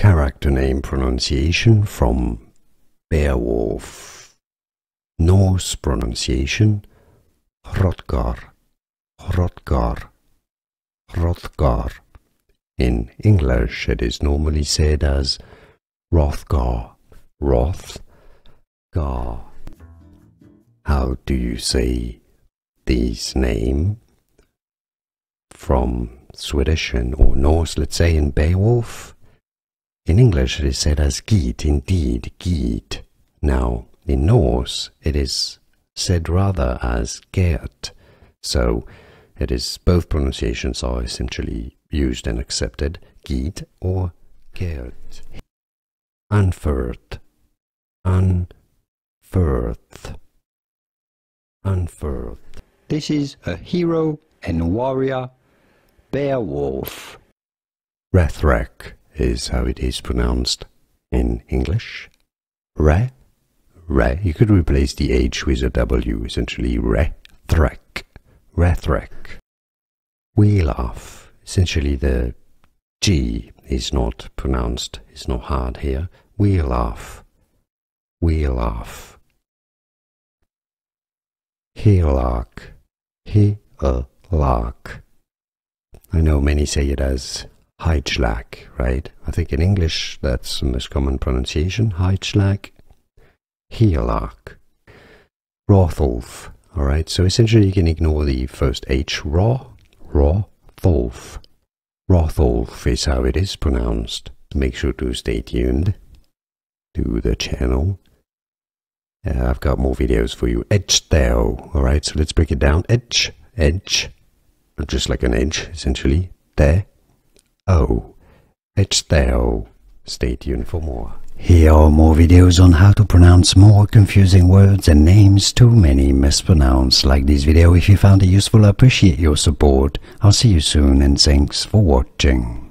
character name pronunciation from Beowulf. Norse pronunciation Hrothgar, Hrothgar, Hrothgar. In English it is normally said as Hrothgar, Hrothgar. How do you say this name from Swedish or Norse, let's say in Beowulf? In English it is said as Git, indeed, Git. Now, in Norse it is said rather as Gert, so it is both pronunciations are essentially used and accepted, Git or Gert. Unfurth, unfurth, unfurth. This is a hero and warrior, Beowulf. Rathrek is how it is pronounced in English. Re, re. You could replace the H with a W, essentially Rathrek, Rathrek. Beowulf, essentially the G is not pronounced, it's not hard here. Beowulf, Beowulf. Helark, Helark. I know many say it as Heitschlag, right? I think in English that's the most common pronunciation, Heitschlag. Helark. Hrothulf, alright, so essentially you can ignore the first H, Hrothulf. Hrothulf is how it is pronounced. Make sure to stay tuned to the channel. I've got more videos for you. Edgedale, alright, so let's break it down. Edge, edge, just like an edge, essentially. There, oh, Edgedale. Stay tuned for more. Here are more videos on how to pronounce more confusing words and names too many mispronounced. Like this video if you found it useful. I appreciate your support. I'll see you soon and thanks for watching.